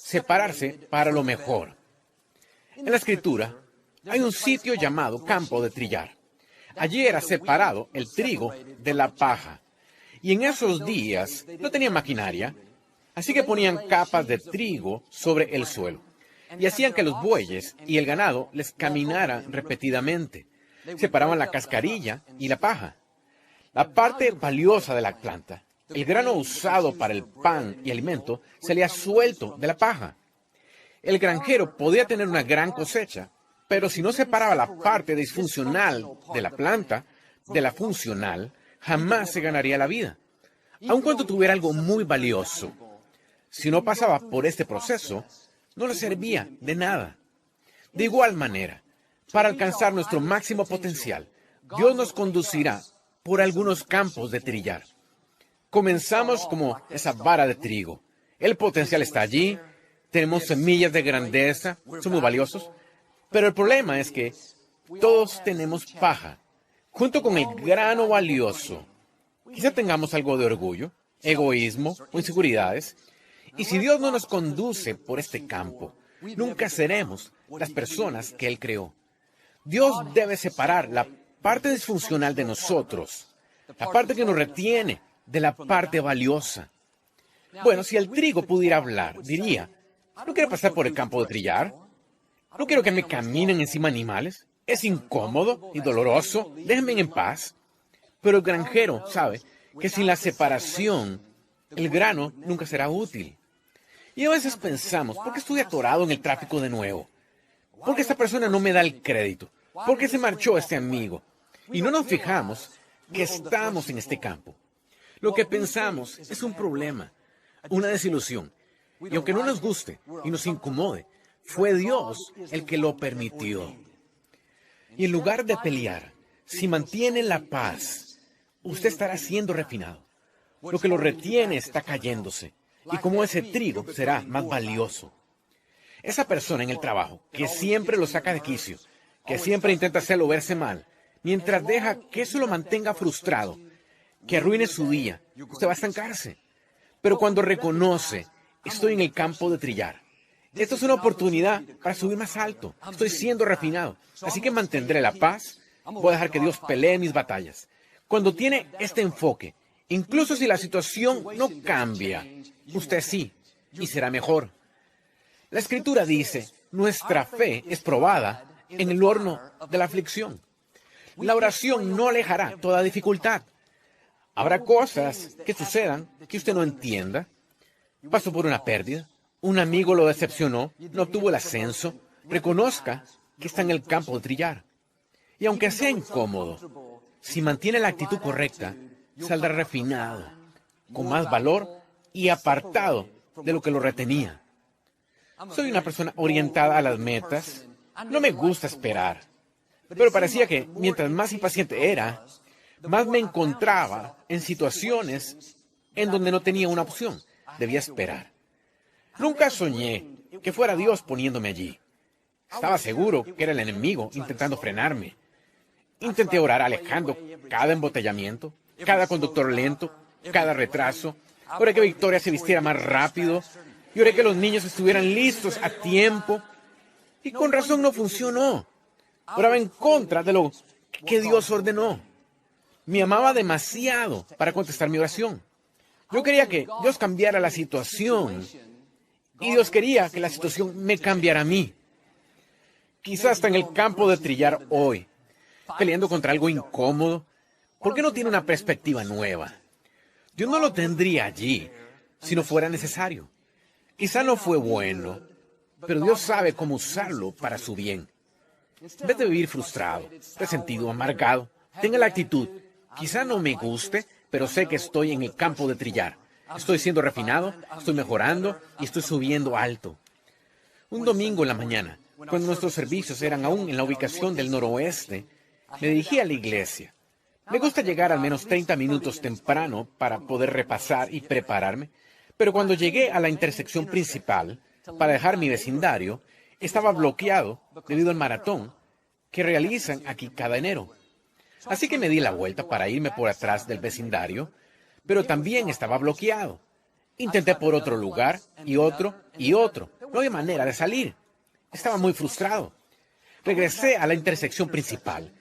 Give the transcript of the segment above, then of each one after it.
separarse para lo mejor. En la Escritura hay un sitio llamado campo de trillar. Allí era separado el trigo de la paja. Y en esos días no tenían maquinaria, así que ponían capas de trigo sobre el suelo. Y hacían que los bueyes y el ganado les caminaran repetidamente. Separaban la cascarilla y la paja. La parte valiosa de la planta, el grano usado para el pan y alimento, salía suelto de la paja. El granjero podía tener una gran cosecha, pero si no separaba la parte disfuncional de la planta de la funcional, jamás se ganaría la vida, aun cuando tuviera algo muy valioso. Si no pasaba por este proceso, no le servía de nada. De igual manera, para alcanzar nuestro máximo potencial, Dios nos conducirá por algunos campos de trillar. Comenzamos como esa vara de trigo. El potencial está allí, tenemos semillas de grandeza, somos valiosos, pero el problema es que todos tenemos paja, junto con el grano valioso. Quizá tengamos algo de orgullo, egoísmo o inseguridades, y si Dios no nos conduce por este campo, nunca seremos las personas que Él creó. Dios debe separar la parte disfuncional de nosotros, la parte que nos retiene, de la parte valiosa. Bueno, si el trigo pudiera hablar, diría, ¿no quiero pasar por el campo de trillar? ¿No quiero que me caminen encima animales? Es incómodo y doloroso, déjenme en paz. Pero el granjero sabe que sin la separación, el grano nunca será útil. Y a veces pensamos, ¿por qué estoy atorado en el tráfico de nuevo? ¿Por qué esta persona no me da el crédito? ¿Por qué se marchó este amigo? Y no nos fijamos que estamos en este campo. Lo que pensamos es un problema, una desilusión. Y aunque no nos guste y nos incomode, fue Dios el que lo permitió. Y en lugar de pelear, si mantiene la paz, usted estará siendo refinado. Lo que lo retiene está cayéndose. Y como ese trigo será más valioso. Esa persona en el trabajo que siempre lo saca de quicio, que siempre intenta hacerlo verse mal, mientras deja que eso lo mantenga frustrado, que arruine su día, usted va a estancarse. Pero cuando reconoce, estoy en el campo de trillar. Esto es una oportunidad para subir más alto. Estoy siendo refinado. Así que mantendré la paz. Voy a dejar que Dios pelee mis batallas. Cuando tiene este enfoque, incluso si la situación no cambia, usted sí, y será mejor. La Escritura dice, nuestra fe es probada en el horno de la aflicción. La oración no alejará toda dificultad. Habrá cosas que sucedan que usted no entienda. Pasó por una pérdida. Un amigo lo decepcionó, no obtuvo el ascenso. Reconozca que está en el campo de trillar. Y aunque sea incómodo, si mantiene la actitud correcta, saldrá refinado, con más valor y apartado de lo que lo retenía. Soy una persona orientada a las metas. No me gusta esperar. Pero parecía que mientras más impaciente era, más me encontraba en situaciones en donde no tenía una opción. Debía esperar. Nunca soñé que fuera Dios poniéndome allí. Estaba seguro que era el enemigo intentando frenarme. Intenté orar alejando cada embotellamiento, cada conductor lento, cada retraso. Oré que Victoria se vistiera más rápido. Y oré que los niños estuvieran listos a tiempo. Y con razón no funcionó. Oraba en contra de lo que Dios ordenó. Me amaba demasiado para contestar mi oración. Yo quería que Dios cambiara la situación. Y Dios quería que la situación me cambiara a mí. Quizás está en el campo de trillar hoy, peleando contra algo incómodo, porque no tiene una perspectiva nueva. Dios no lo tendría allí si no fuera necesario. Quizá no fue bueno, pero Dios sabe cómo usarlo para su bien. En vez de vivir frustrado, resentido, amargado, tenga la actitud, quizá no me guste, pero sé que estoy en el campo de trillar. Estoy siendo refinado, estoy mejorando y estoy subiendo alto. Un domingo en la mañana, cuando nuestros servicios eran aún en la ubicación del noroeste, me dirigí a la iglesia. Me gusta llegar al menos 30 minutos temprano para poder repasar y prepararme, pero cuando llegué a la intersección principal, para dejar mi vecindario, estaba bloqueado debido al maratón que realizan aquí cada enero. Así que me di la vuelta para irme por atrás del vecindario, pero también estaba bloqueado. Intenté por otro lugar y otro y otro. No había manera de salir. Estaba muy frustrado. Regresé a la intersección principal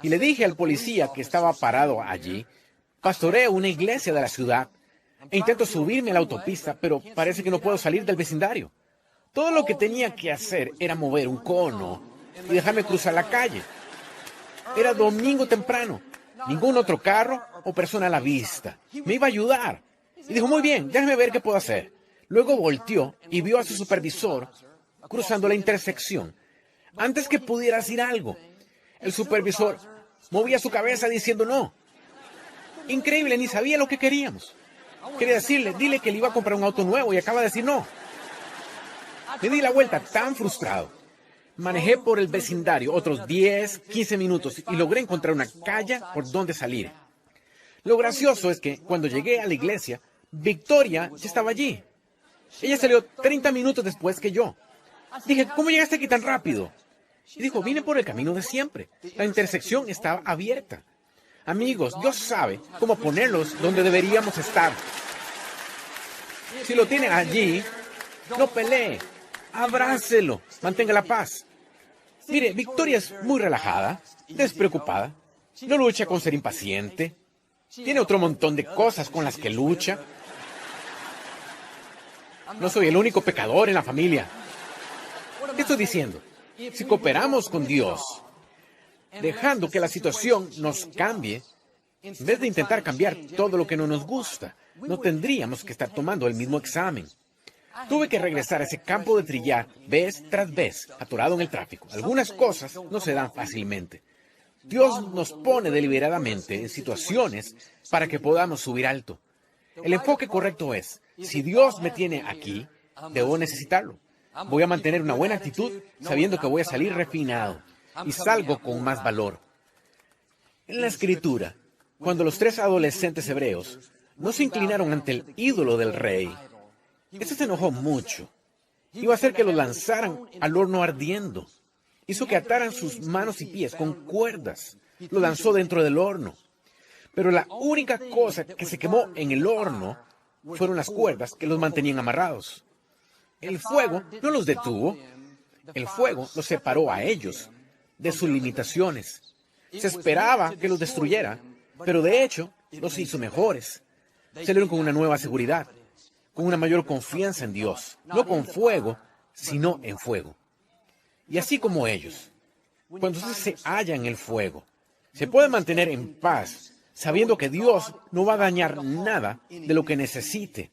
y le dije al policía que estaba parado allí: pastoreo una iglesia de la ciudad e intento subirme a la autopista, pero parece que no puedo salir del vecindario. Todo lo que tenía que hacer era mover un cono y dejarme cruzar la calle. Era domingo temprano. Ningún otro carro o persona a la vista. Me iba a ayudar. Y dijo: muy bien, déjame ver qué puedo hacer. Luego volteó y vio a su supervisor cruzando la intersección. Antes que pudiera decir algo, el supervisor movía su cabeza diciendo no. Increíble, ni sabía lo que queríamos. Quería decirle: dile que le iba a comprar un auto nuevo y acaba de decir no. Me di la vuelta tan frustrado. Manejé por el vecindario otros 10, 15 minutos y logré encontrar una calle por donde salir. Lo gracioso es que cuando llegué a la iglesia, Victoria ya estaba allí. Ella salió 30 minutos después que yo. Dije: ¿cómo llegaste aquí tan rápido? Y dijo: vine por el camino de siempre. La intersección estaba abierta. Amigos, Dios sabe cómo ponerlos donde deberíamos estar. Si lo tiene allí, no pelee. Abrácelo. Mantenga la paz. Mire, Victoria es muy relajada, despreocupada. No lucha con ser impaciente. Tiene otro montón de cosas con las que lucha. No soy el único pecador en la familia. ¿Qué estoy diciendo? Si cooperamos con Dios, dejando que la situación nos cambie, en vez de intentar cambiar todo lo que no nos gusta, no tendríamos que estar tomando el mismo examen. Tuve que regresar a ese campo de trillar vez tras vez, atorado en el tráfico. Algunas cosas no se dan fácilmente. Dios nos pone deliberadamente en situaciones para que podamos subir alto. El enfoque correcto es: si Dios me tiene aquí, debo necesitarlo. Voy a mantener una buena actitud sabiendo que voy a salir refinado y salgo con más valor. En la Escritura, cuando los 3 adolescentes hebreos no se inclinaron ante el ídolo del rey, este se enojó mucho. Iba a hacer que los lanzaran al horno ardiendo. Hizo que ataran sus manos y pies con cuerdas. Lo lanzó dentro del horno. Pero la única cosa que se quemó en el horno fueron las cuerdas que los mantenían amarrados. El fuego no los detuvo. El fuego los separó a ellos de sus limitaciones. Se esperaba que los destruyera, pero de hecho los hizo mejores. Salieron con una nueva seguridad, con una mayor confianza en Dios, no con fuego, sino en fuego. Y así como ellos, cuando usted se halla en el fuego, se puede mantener en paz, sabiendo que Dios no va a dañar nada de lo que necesite.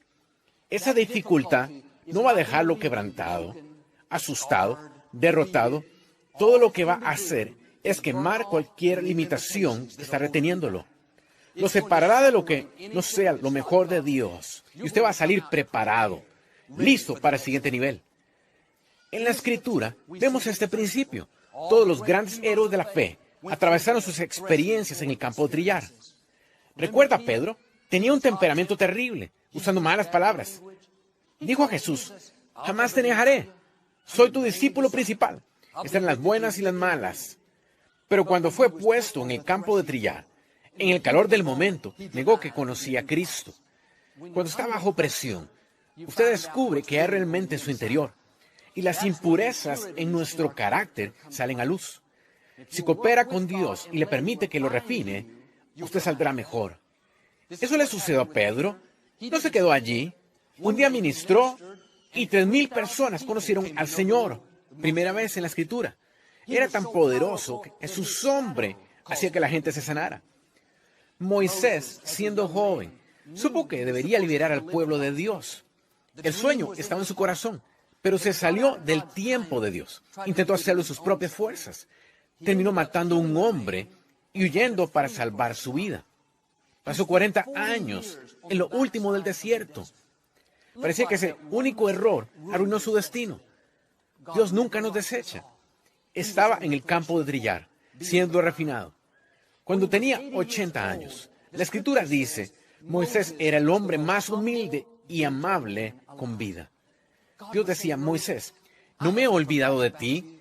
Esa dificultad no va a dejarlo quebrantado, asustado, derrotado. Todo lo que va a hacer es quemar cualquier limitación que está reteniéndolo. Lo separará de lo que no sea lo mejor de Dios. Y usted va a salir preparado, listo para el siguiente nivel. En la Escritura vemos este principio. Todos los grandes héroes de la fe atravesaron sus experiencias en el campo de trillar. ¿Recuerda a Pedro? Tenía un temperamento terrible, usando malas palabras. Dijo a Jesús: jamás te dejaré. Soy tu discípulo principal. Están las buenas y las malas. Pero cuando fue puesto en el campo de trillar, en el calor del momento, negó que conocía a Cristo. Cuando está bajo presión, usted descubre que hay realmente en su interior, y las impurezas en nuestro carácter salen a luz. Si coopera con Dios y le permite que lo refine, usted saldrá mejor. Eso le sucedió a Pedro. No se quedó allí. Un día ministró y 3,000 personas conocieron al Señor. Primera vez en la Escritura. Era tan poderoso que su nombre hacía que la gente se sanara. Moisés, siendo joven, supo que debería liberar al pueblo de Dios. El sueño estaba en su corazón, pero se salió del tiempo de Dios. Intentó hacerlo en sus propias fuerzas. Terminó matando a un hombre y huyendo para salvar su vida. Pasó 40 años en lo último del desierto. Parecía que ese único error arruinó su destino. Dios nunca nos desecha. Estaba en el campo de trillar, siendo refinado. Cuando tenía 80 años, la Escritura dice: Moisés era el hombre más humilde y amable con vida. Dios decía: Moisés, no me he olvidado de ti.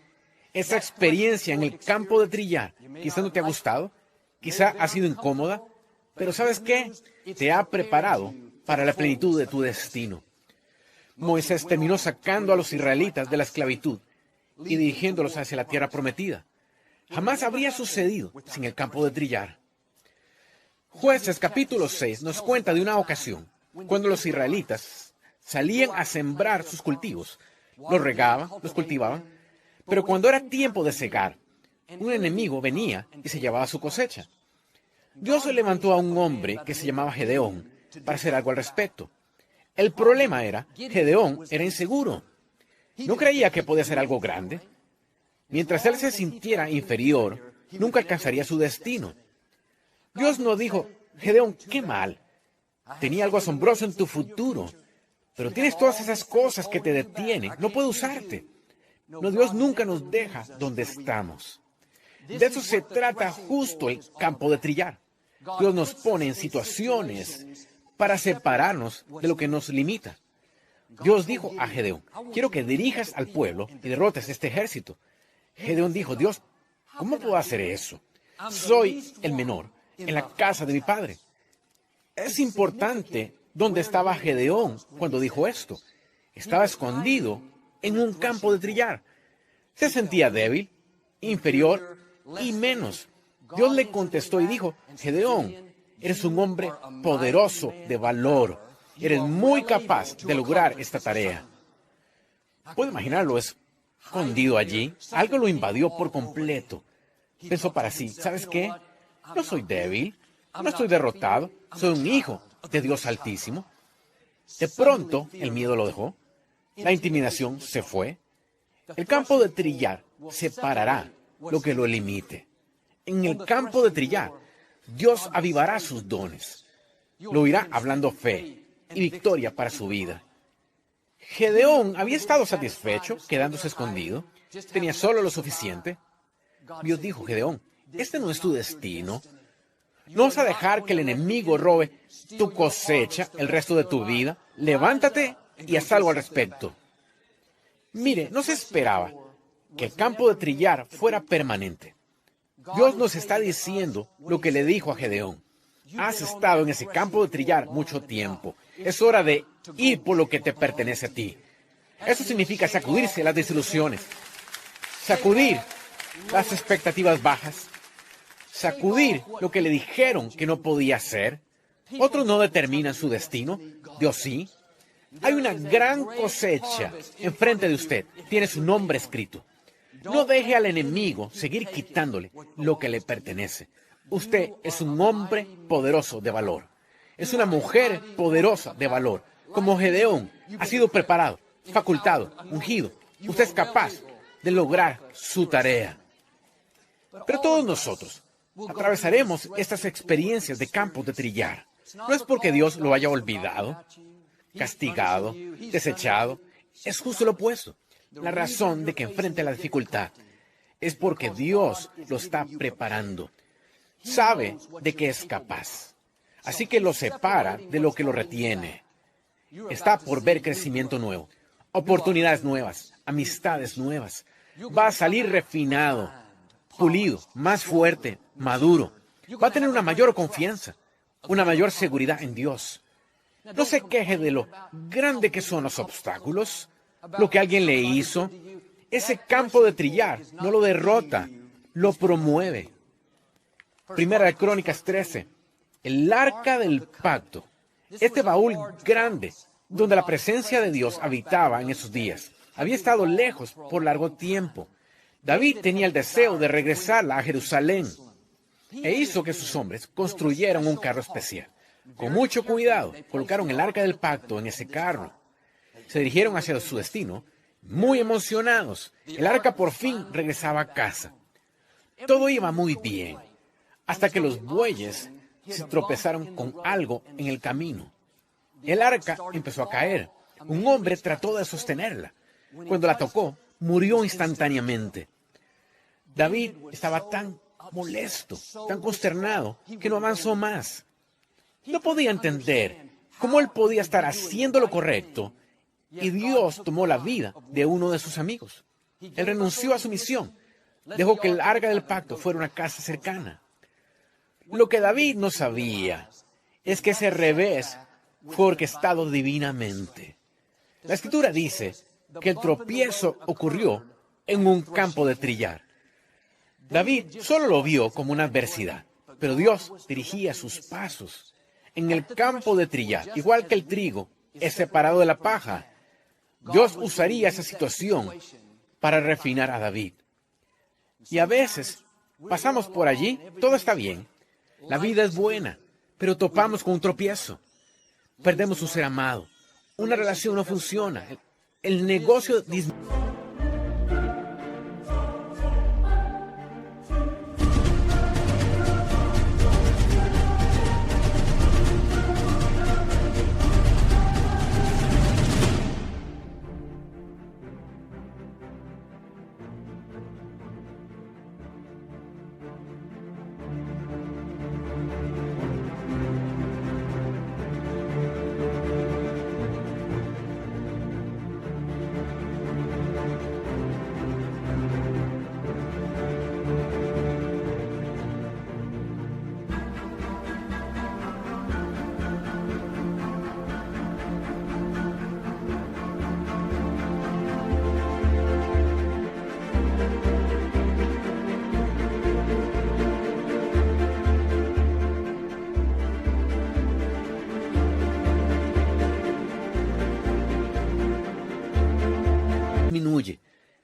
Esa experiencia en el campo de trillar, quizá no te ha gustado, quizá ha sido incómoda, pero ¿sabes qué? Te ha preparado para la plenitud de tu destino. Moisés terminó sacando a los israelitas de la esclavitud y dirigiéndolos hacia la tierra prometida. Jamás habría sucedido sin el campo de trillar. Jueces capítulo 6 nos cuenta de una ocasión cuando los israelitas salían a sembrar sus cultivos. Los regaban, los cultivaban, pero cuando era tiempo de segar, un enemigo venía y se llevaba su cosecha. Dios levantó a un hombre que se llamaba Gedeón para hacer algo al respecto. El problema era, Gedeón era inseguro. No creía que podía hacer algo grande. Mientras él se sintiera inferior, nunca alcanzaría su destino. Dios no dijo, Gedeón, qué mal. Tenía algo asombroso en tu futuro, pero tienes todas esas cosas que te detienen. No puedo usarte. No, Dios nunca nos deja donde estamos. De eso se trata justo el campo de trillar. Dios nos pone en situaciones para separarnos de lo que nos limita. Dios dijo a Gedeón, quiero que dirijas al pueblo y derrotes este ejército. Gedeón dijo, Dios, ¿cómo puedo hacer eso? Soy el menor en la casa de mi padre. Es importante dónde estaba Gedeón cuando dijo esto. Estaba escondido en un campo de trillar. Se sentía débil, inferior y menos. Dios le contestó y dijo, Gedeón, eres un hombre poderoso de valor. Eres muy capaz de lograr esta tarea. ¿Puedo imaginarlo escondido allí? Algo lo invadió por completo. Pensó para sí, ¿sabes qué? No soy débil, no estoy derrotado, soy un hijo de Dios Altísimo. De pronto, el miedo lo dejó, la intimidación se fue. El campo de trillar separará lo que lo limite. En el campo de trillar, Dios avivará sus dones. Lo irá hablando fe y victoria para su vida. Gedeón había estado satisfecho quedándose escondido. Tenía solo lo suficiente. Dios dijo, Gedeón, este no es tu destino. No vas a dejar que el enemigo robe tu cosecha el resto de tu vida. Levántate y haz algo al respecto. Mire, no se esperaba que el campo de trillar fuera permanente. Dios nos está diciendo lo que le dijo a Gedeón. Has estado en ese campo de trillar mucho tiempo. Es hora de ir por lo que te pertenece a ti. Eso significa sacudirse las desilusiones, sacudir las expectativas bajas, sacudir lo que le dijeron que no podía hacer. Otros no determinan su destino, Dios sí. Hay una gran cosecha enfrente de usted. Tiene su nombre escrito. No deje al enemigo seguir quitándole lo que le pertenece. Usted es un hombre poderoso de valor. Es una mujer poderosa de valor. Como Gedeón, ha sido preparado, facultado, ungido. Usted es capaz de lograr su tarea. Pero todos nosotros atravesaremos estas experiencias de campos de trillar. No es porque Dios lo haya olvidado, castigado, desechado. Es justo lo opuesto. La razón de que enfrente la dificultad es porque Dios lo está preparando. Sabe de qué es capaz. Así que lo separa de lo que lo retiene. Está por ver crecimiento nuevo, oportunidades nuevas, amistades nuevas. Va a salir refinado, pulido, más fuerte, maduro. Va a tener una mayor confianza, una mayor seguridad en Dios. No se queje de lo grande que son los obstáculos, lo que alguien le hizo. Ese campo de trillar no lo derrota, lo promueve. Primera de Crónicas 13. El arca del pacto. Este baúl grande, donde la presencia de Dios habitaba en esos días, había estado lejos por largo tiempo. David tenía el deseo de regresarla a Jerusalén e hizo que sus hombres construyeran un carro especial. Con mucho cuidado, colocaron el arca del pacto en ese carro. Se dirigieron hacia su destino, muy emocionados. El arca por fin regresaba a casa. Todo iba muy bien, hasta que los bueyes se tropezaron con algo en el camino. El arca empezó a caer. Un hombre trató de sostenerla. Cuando la tocó, murió instantáneamente. David estaba tan molesto, tan consternado, que no avanzó más. No podía entender cómo él podía estar haciendo lo correcto y Dios tomó la vida de uno de sus amigos. Él renunció a su misión. Dejó que el arca del pacto fuera una casa cercana. Lo que David no sabía es que ese revés fue orquestado divinamente. La Escritura dice que el tropiezo ocurrió en un campo de trillar. David solo lo vio como una adversidad, pero Dios dirigía sus pasos. En el campo de trillar, igual que el trigo es separado de la paja, Dios usaría esa situación para refinar a David. Y a veces pasamos por allí, todo está bien, la vida es buena, pero topamos con un tropiezo. Perdemos un ser amado, una relación no funciona, el negocio disminuye.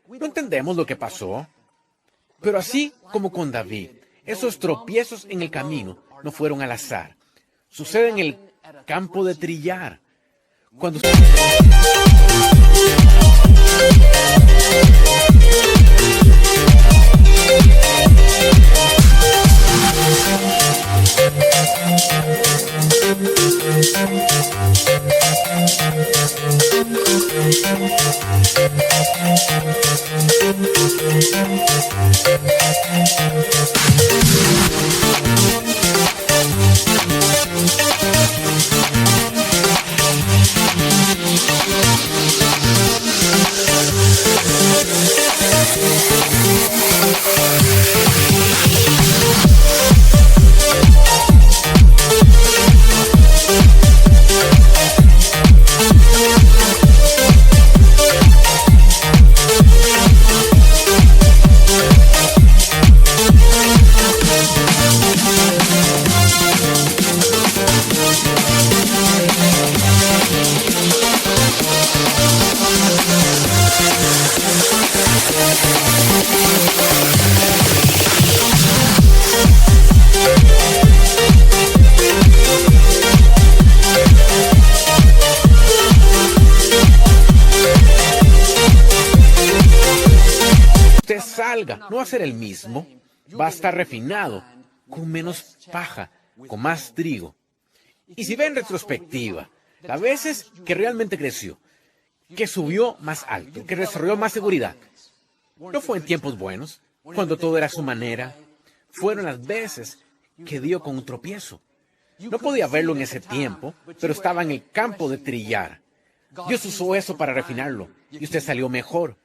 No entendemos lo que pasó, pero así como con David, esos tropiezos en el camino no fueron al azar. Sucede en el campo de trillar. Cuando usted salga, no va a ser el mismo, va a estar refinado, con menos paja, con más trigo. Y si ve en retrospectiva, las veces que realmente creció, que subió más alto, que desarrolló más seguridad, no fue en tiempos buenos, cuando todo era a su manera. Fueron las veces que dio con un tropiezo. No podía verlo en ese tiempo, pero estaba en el campo de trillar. Dios usó eso para refinarlo, y usted salió mejor.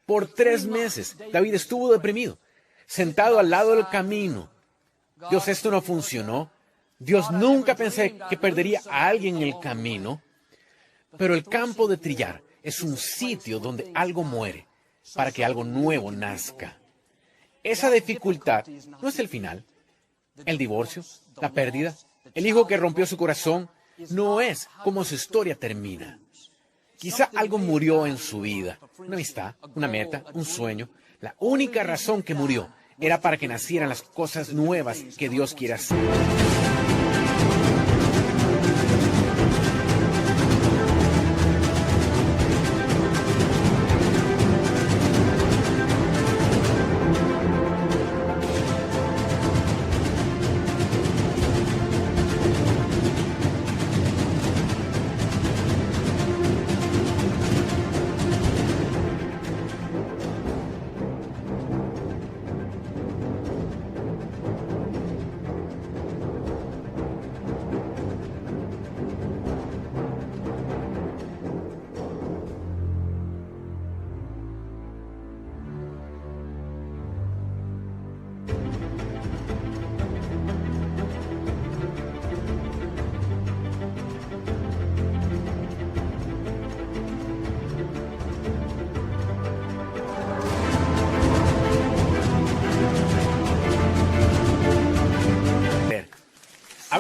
Por 3 meses, David estuvo deprimido, sentado al lado del camino. Dios, esto no funcionó. Dios, nunca pensé que perdería a alguien en el camino. Pero el campo de trillar es un sitio donde algo muere para que algo nuevo nazca. Esa dificultad no es el final. El divorcio, la pérdida, el hijo que rompió su corazón, no es como su historia termina. Quizá algo murió en su vida, una amistad, una meta, un sueño. La única razón que murió era para que nacieran las cosas nuevas que Dios quiere hacer.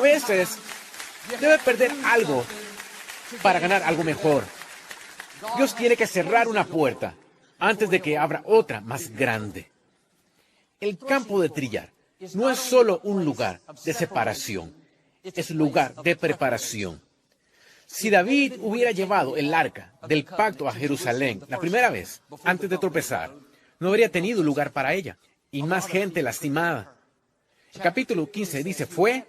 veces debe perder algo para ganar algo mejor. Dios tiene que cerrar una puerta antes de que abra otra más grande. El campo de trillar no es solo un lugar de separación, es un lugar de preparación. Si David hubiera llevado el arca del pacto a Jerusalén la primera vez, antes de tropezar, no habría tenido lugar para ella, y más gente lastimada. El capítulo 15 dice, fue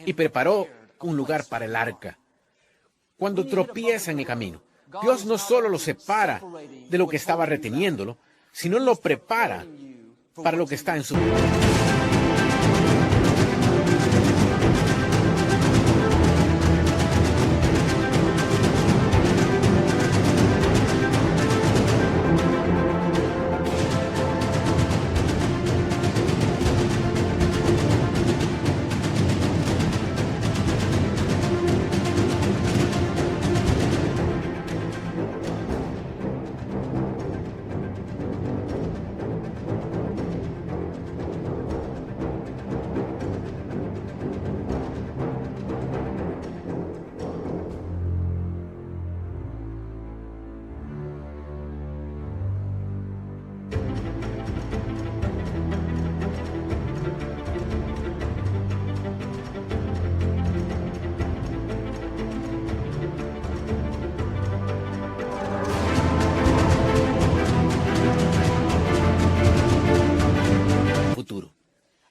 y preparó un lugar para el arca. Cuando tropieza en el camino, Dios no solo lo separa de lo que estaba reteniéndolo, sino lo prepara para lo que está en su vida.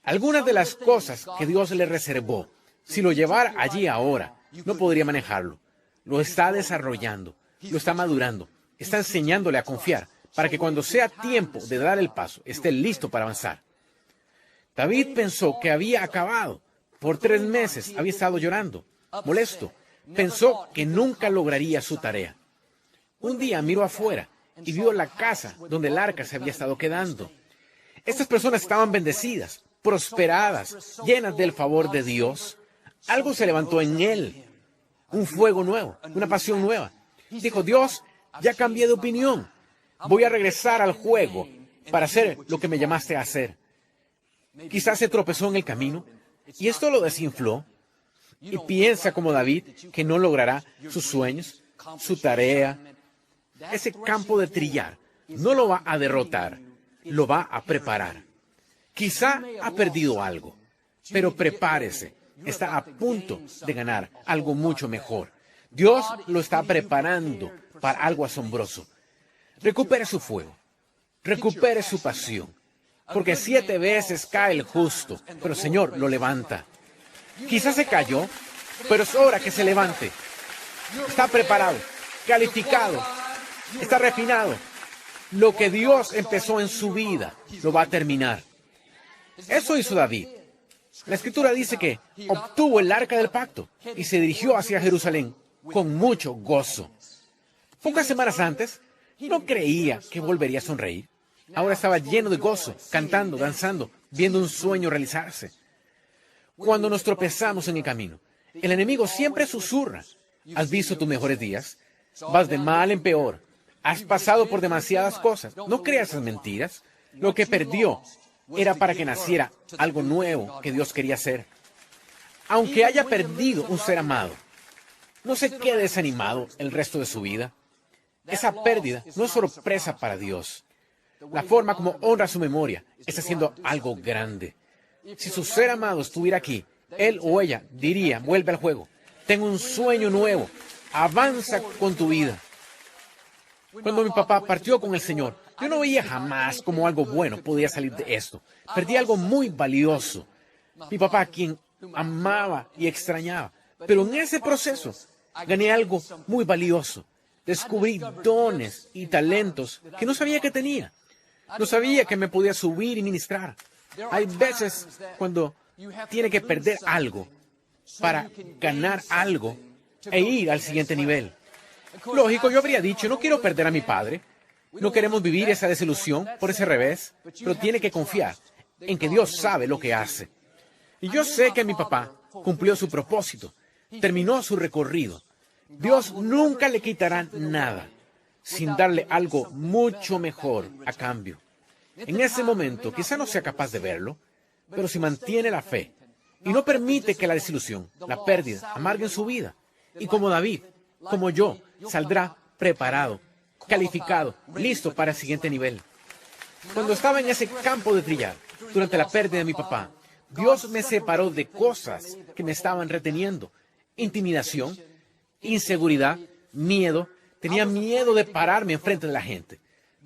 Algunas de las cosas que Dios le reservó, si lo llevara allí ahora, no podría manejarlo. Lo está desarrollando, lo está madurando, está enseñándole a confiar para que cuando sea tiempo de dar el paso, esté listo para avanzar. David pensó que había acabado. Por 3 meses había estado llorando, molesto. Pensó que nunca lograría su tarea. Un día miró afuera y vio la casa donde el arca se había estado quedando. Estas personas estaban bendecidas, prosperadas, llenas del favor de Dios. Algo se levantó en él, un fuego nuevo, una pasión nueva. Dijo, Dios, ya cambié de opinión. Voy a regresar al juego para hacer lo que me llamaste a hacer. Quizás se tropezó en el camino y esto lo desinfló. Y piensa como David que no logrará sus sueños, su tarea. Ese campo de trillar no lo va a derrotar, lo va a preparar. Quizá ha perdido algo, pero prepárese. Está a punto de ganar algo mucho mejor. Dios lo está preparando para algo asombroso. Recupere su fuego, recupere su pasión, porque 7 veces cae el justo, pero el Señor lo levanta. Quizás se cayó, pero es hora que se levante. Está preparado, calificado, está refinado. Lo que Dios empezó en su vida, lo va a terminar. Eso hizo David. La Escritura dice que obtuvo el arca del pacto y se dirigió hacia Jerusalén con mucho gozo. Pocas semanas antes, no creía que volvería a sonreír. Ahora estaba lleno de gozo, cantando, danzando, viendo un sueño realizarse. Cuando nos tropezamos en el camino, el enemigo siempre susurra. ¿Has visto tus mejores días? Vas de mal en peor. Has pasado por demasiadas cosas. No creas esas mentiras. Lo que perdió era para que naciera algo nuevo que Dios quería hacer. Aunque haya perdido un ser amado, no se quede desanimado el resto de su vida. Esa pérdida no es sorpresa para Dios. La forma como honra su memoria está haciendo algo grande. Si su ser amado estuviera aquí, él o ella diría, vuelve al juego. Tengo un sueño nuevo. Avanza con tu vida. Cuando mi papá partió con el Señor, yo no veía jamás cómo algo bueno podía salir de esto. Perdí algo muy valioso. Mi papá, a quien amaba y extrañaba. Pero en ese proceso gané algo muy valioso. Descubrí dones y talentos que no sabía que tenía. No sabía que me podía subir y ministrar. Hay veces cuando tiene que perder algo para ganar algo e ir al siguiente nivel. Lógico, yo habría dicho, no quiero perder a mi padre. No queremos vivir esa desilusión por ese revés, pero tiene que confiar en que Dios sabe lo que hace. Y yo sé que mi papá cumplió su propósito, terminó su recorrido. Dios nunca le quitará nada sin darle algo mucho mejor a cambio. En ese momento, quizá no sea capaz de verlo, pero si mantiene la fe, y no permite que la desilusión, la pérdida, amarguen su vida. Y como David, como yo, saldrá preparado, calificado, listo para el siguiente nivel. Cuando estaba en ese campo de trillar, durante la pérdida de mi papá, Dios me separó de cosas que me estaban reteniendo. Intimidación, inseguridad, miedo. Tenía miedo de pararme enfrente de la gente.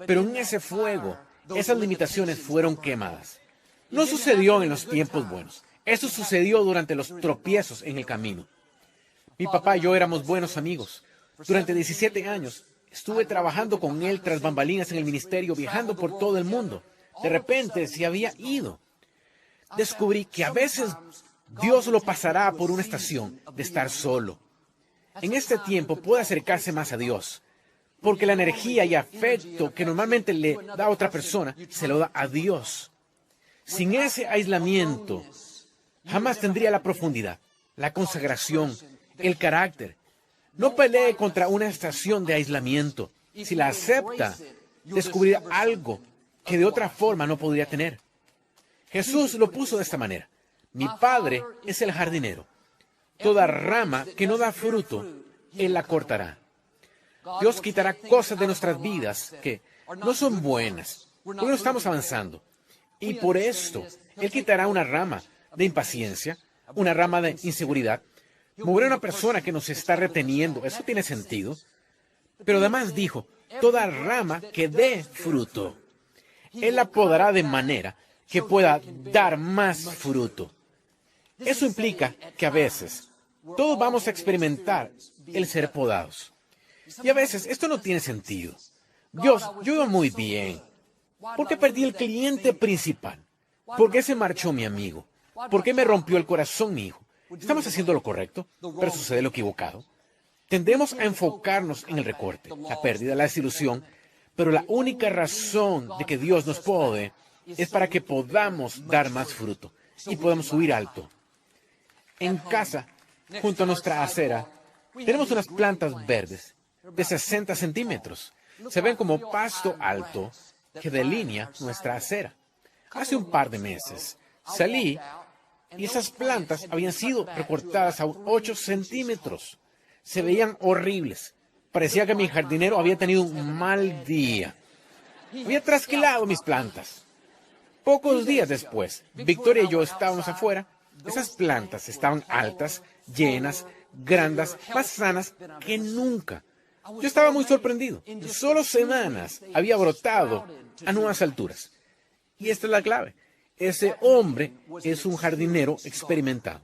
Pero en ese fuego, esas limitaciones fueron quemadas. No sucedió en los tiempos buenos. Eso sucedió durante los tropiezos en el camino. Mi papá y yo éramos buenos amigos. Durante 17 años estuve trabajando con él tras bambalinas en el ministerio, viajando por todo el mundo. De repente se había ido. Descubrí que a veces Dios lo pasará por una estación de estar solo. En este tiempo puede acercarse más a Dios, porque la energía y afecto que normalmente le da a otra persona, se lo da a Dios. Sin ese aislamiento, jamás tendría la profundidad, la consagración, el carácter. No pelee contra una estación de aislamiento. Si la acepta, descubrirá algo que de otra forma no podría tener. Jesús lo puso de esta manera. Mi Padre es el jardinero. Toda rama que no da fruto, Él la cortará. Dios quitará cosas de nuestras vidas que no son buenas, porque no estamos avanzando. Y por esto, Él quitará una rama de impaciencia, una rama de inseguridad, moverá a una persona que nos está reteniendo. Eso tiene sentido. Pero además dijo, toda rama que dé fruto, Él la podará de manera que pueda dar más fruto. Eso implica que a veces todos vamos a experimentar el ser podados. Y a veces esto no tiene sentido. Dios, yo iba muy bien. ¿Por qué perdí el cliente principal? ¿Por qué se marchó mi amigo? ¿Por qué me rompió el corazón mi hijo? ¿Estamos haciendo lo correcto, pero sucede lo equivocado? Tendemos a enfocarnos en el recorte, la pérdida, la desilusión, pero la única razón de que Dios nos pode es para que podamos dar más fruto y podamos subir alto. En casa, junto a nuestra acera, tenemos unas plantas verdes de 60 centímetros. Se ven como pasto alto que delinea nuestra acera. Hace un par de meses salí y esas plantas habían sido recortadas a 8 centímetros. Se veían horribles. Parecía que mi jardinero había tenido un mal día. Había trasquilado mis plantas. Pocos días después, Victoria y yo estábamos afuera. Esas plantas estaban altas, llenas, grandes, más sanas que nunca. Yo estaba muy sorprendido. En solo semanas había brotado a nuevas alturas. Y esta es la clave. Ese hombre es un jardinero experimentado.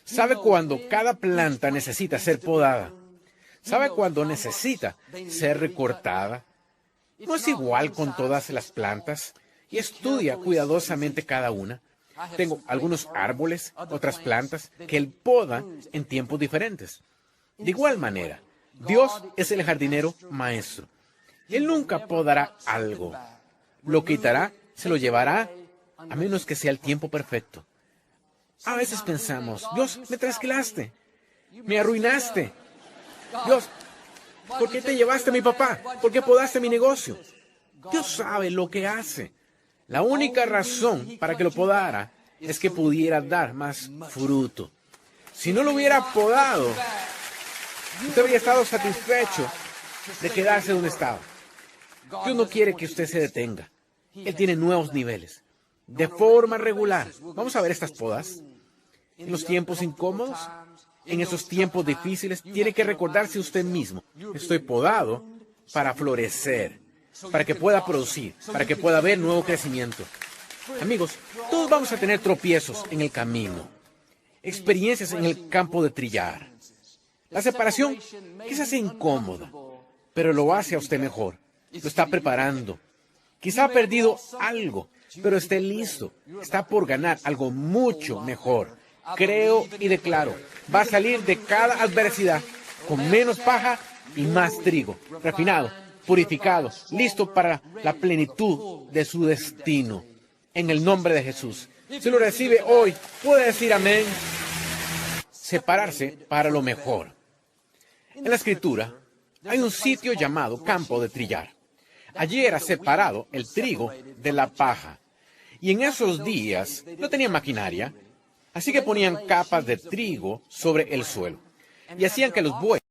Sabe cuando cada planta necesita ser podada. Sabe cuando necesita ser recortada. No es igual con todas las plantas y estudia cuidadosamente cada una. Tengo algunos árboles, otras plantas que él poda en tiempos diferentes. De igual manera, Dios es el jardinero maestro. Él nunca podará algo. Lo quitará, se lo llevará, a menos que sea el tiempo perfecto. A veces pensamos, Dios, me trasquilaste, me arruinaste. Dios, ¿por qué te llevaste a mi papá? ¿Por qué podaste mi negocio? Dios sabe lo que hace. La única razón para que lo podara es que pudiera dar más fruto. Si no lo hubiera podado, usted habría estado satisfecho de quedarse donde estaba. Dios no quiere que usted se detenga. Él tiene nuevos niveles. De forma regular. Vamos a ver estas podas. En los tiempos incómodos, en esos tiempos difíciles, tiene que recordarse usted mismo. Estoy podado para florecer, para que pueda producir, para que pueda haber nuevo crecimiento. Amigos, todos vamos a tener tropiezos en el camino, experiencias en el campo de trillar. La separación quizás sea incómoda, pero lo hace a usted mejor. Lo está preparando. Quizá ha perdido algo, pero esté listo. Está por ganar algo mucho mejor. Creo y declaro, va a salir de cada adversidad con menos paja y más trigo, refinado, purificado, listo para la plenitud de su destino. En el nombre de Jesús. Si lo recibe hoy, puede decir amén. Separarse para lo mejor. En la Escritura hay un sitio llamado campo de trillar. Allí era separado el trigo de la paja. Y en esos días no tenía maquinaria, Así que ponían capas de trigo sobre el suelo y hacían que los bueyes